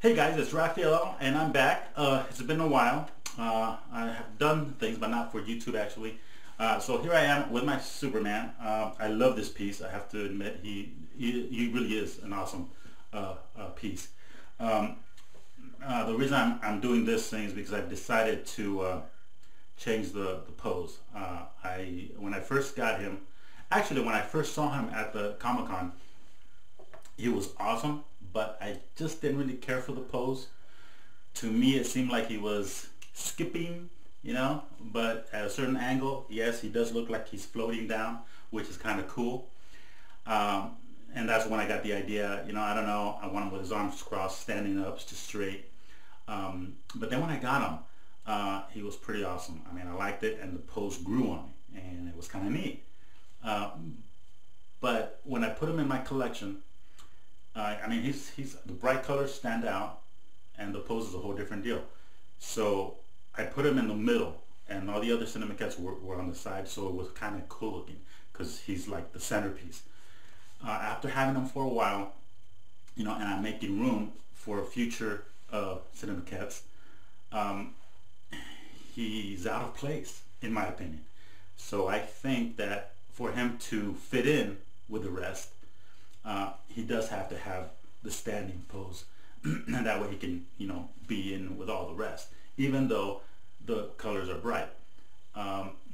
Hey guys, it's Raphael and I'm back. It's been a while. I have done things, but not for YouTube actually. So here I am with my Superman. I love this piece. I have to admit, he really is an awesome piece. The reason I'm doing this thing is because I've decided to change the pose. When I first got him, actually when I first saw him at the Comic-Con, he was awesome, but I just didn't really care for the pose. To me, it seemed like he was skipping, you know, but at a certain angle, yes, he does look like he's floating down, which is kind of cool. And that's when I got the idea, you know, I don't know, I want him with his arms crossed, standing up, just straight. But then when I got him, he was pretty awesome. I mean, I liked it, and the pose grew on me, and it was kind of neat. But when I put him in my collection, I mean, the bright colors stand out, and the pose is a whole different deal. So I put him in the middle, and all the other Cinemaquettes were on the side, so it was kind of cool looking, because he's like the centerpiece. After having him for a while, you know, and I'm making room for future Cinemaquettes, he's out of place, in my opinion. So I think that for him to fit in with the rest, he does have to have the standing pose, and that way he can, you know, be in with all the rest, even though the colors are bright.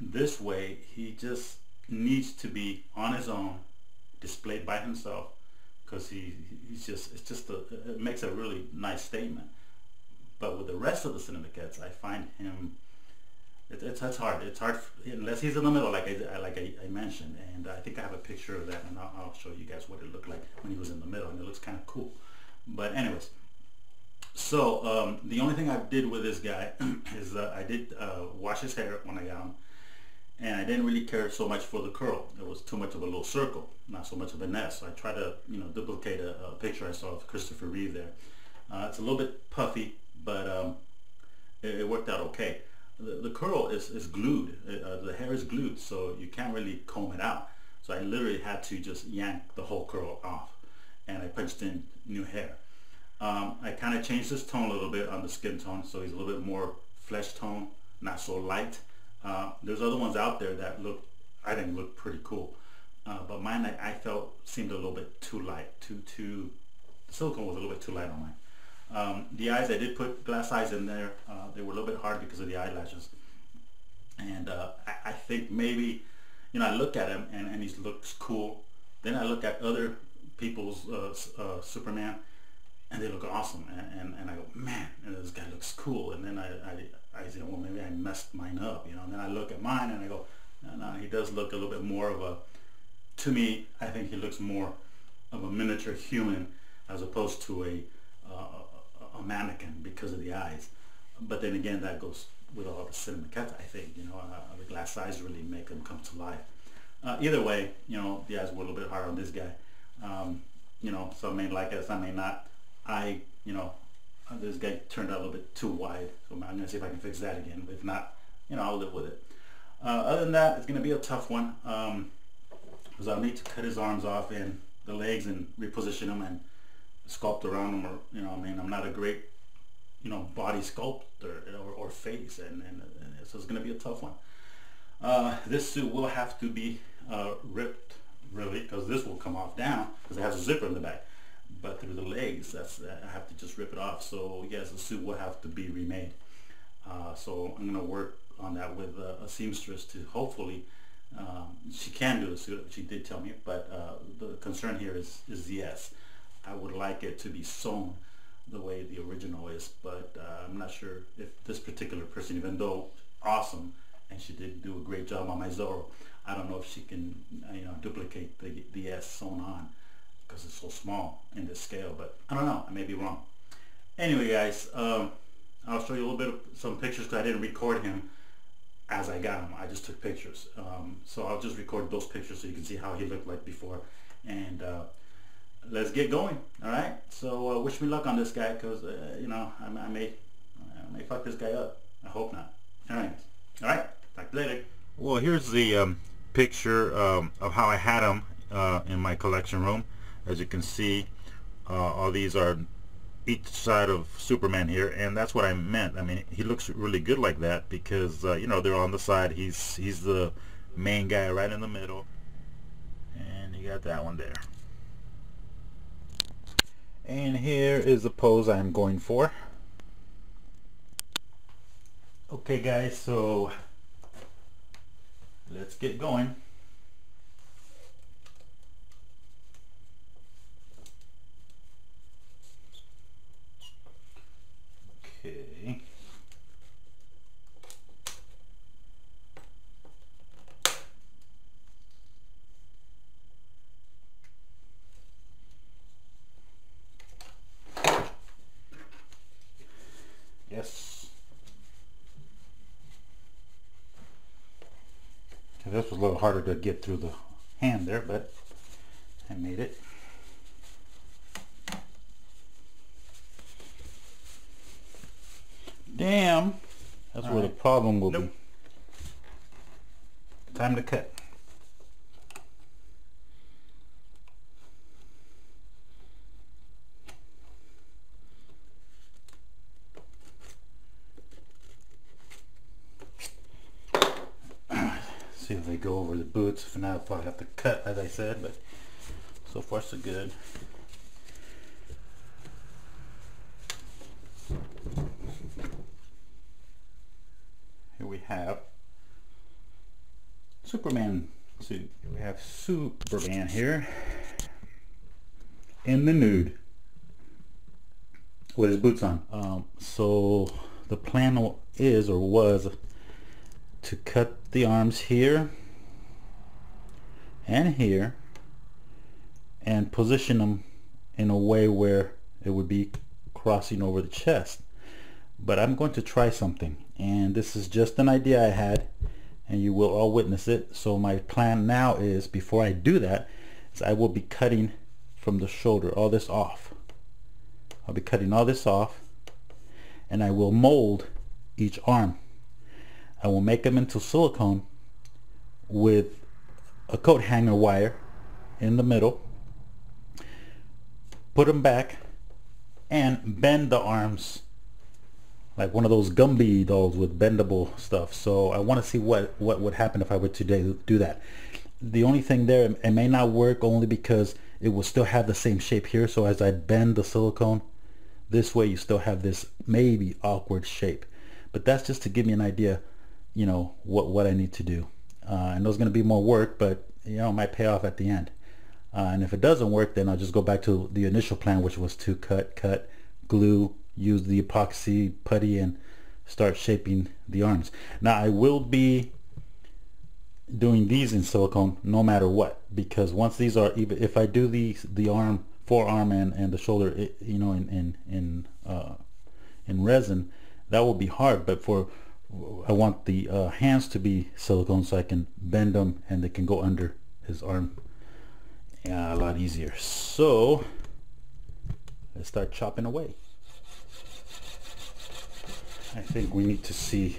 This way, he just needs to be on his own, displayed by himself, because it makes a really nice statement. But with the rest of the Cinemaquettes, I find him, it's hard. It's hard unless he's in the middle, like I mentioned. And I think I have a picture of that, and I'll show you guys what it looked like when he was in the middle, and it looks kind of cool. But anyways, so the only thing I did with this guy is I did wash his hair when I got him, and I didn't really care so much for the curl. It was too much of a little circle, not so much of an S. So I tried to, you know, duplicate a picture I saw of Christopher Reeve there. It's a little bit puffy, but it worked out okay. The curl is glued. The hair is glued, so you can't really comb it out. So I literally had to just yank the whole curl off, and I punched in new hair. I kind of changed his tone a little bit on the skin tone, so he's a little bit more flesh tone, not so light. There's other ones out there that I think look pretty cool, but mine I felt seemed a little bit too light. The silicone was a little bit too light on mine. The eyes, I did put glass eyes in there. They were a little bit hard because of the eyelashes, and I think maybe, you know, I look at him and he looks cool. Then I look at other people's Superman, and they look awesome, and I go, man, this guy looks cool. And then I say, well, maybe I messed mine up, you know. And then I look at mine and I go, no, he does look a little bit more of a, to me, I think he looks more of a miniature human as opposed to a mannequin because of the eyes. But then again, that goes with all the Cinemaquettes, I think, you know. The glass eyes really make them come to life. Either way, you know, the eyes were a little bit hard on this guy. You know, some may like it, some may not. You know, this guy turned out a little bit too wide, so I'm going to see if I can fix that again. But if not, you know, I'll live with it. Other than that, it's going to be a tough one, because I'll need to cut his arms off and the legs and reposition them and sculpt around them, or, you know, I mean, I'm not a great, you know, body sculptor or face, and so it's going to be a tough one. This suit will have to be ripped, really, because this will come off down because it has a zipper in the back. But through the legs, I have to just rip it off. So yes, the suit will have to be remade. So I'm going to work on that with a seamstress to hopefully, she can do the suit, she did tell me, but the concern here is yes, I would like it to be sewn the way the original is, but I'm not sure if this particular person, even though awesome, and she did do a great job on my Zorro, I don't know if she can, you know, duplicate the S sewn on, because it's so small in this scale. But I don't know, I may be wrong. Anyway, guys, I'll show you a little bit of some pictures, because I didn't record him as I got him. I just took pictures. So I'll just record those pictures so you can see how he looked like before. And let's get going. All right. So wish me luck on this guy, because you know, I may fuck this guy up. I hope not. All right. Talk to you later. Well, here's the picture of how I had him in my collection room. As you can see, all these are each side of Superman here, and that's what I meant. I mean, he looks really good like that because you know, they're on the side. He's the main guy right in the middle, and you got that one there. And here is the pose I'm going for. Okay guys, so let's get going. Okay. Yes. Okay, this was a little harder to get through the hand there, but I made it. Damn. That's where the problem will be. Time to cut. See if they go over the boots. For now, I'll probably have to cut, as I said, but so far so good. Here we have Superman suit. We have Superman here in the nude with his boots on. So the plan is, or was, to cut the arms here and here and position them in a way where it would be crossing over the chest. But I'm going to try something, and this is just an idea I had, and you will all witness it. So my plan now is, before I do that, is I will be cutting from the shoulder all this off. I'll be cutting all this off, and I will mold each arm. I will make them into silicone with a coat hanger wire in the middle, put them back, and bend the arms like one of those Gumby dolls with bendable stuff. So I want to see what would happen if I were to do that. The only thing there, it may not work only because it will still have the same shape here. So as I bend the silicone this way, you still have this maybe awkward shape. But that's just to give me an idea, you know, what I need to do. I know it's going to be more work, but you know, it might pay off at the end. And if it doesn't work, then I'll just go back to the initial plan, which was to cut, glue, use the epoxy putty, and start shaping the arms. Now I will be doing these in silicone no matter what, because once these are, even if I do the forearm and the shoulder, you know, in resin, that will be hard. But I want the hands to be silicone so I can bend them and they can go under his arm a lot easier. So let's start chopping away. I think we need to see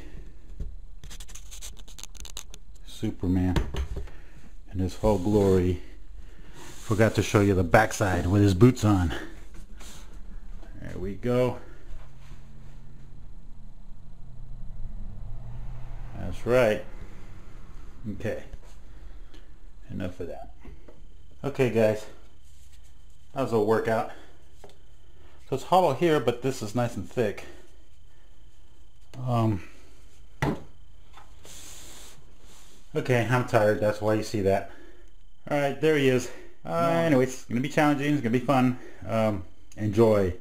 Superman in his whole glory. Forgot to show you the backside with his boots on. There we go. That's right. Okay. Enough of that. Okay guys. That was a workout. So it's hollow here, but this is nice and thick. Okay, I'm tired. That's why you see that. Alright, there he is. Anyways, it's going to be challenging. It's going to be fun. Enjoy.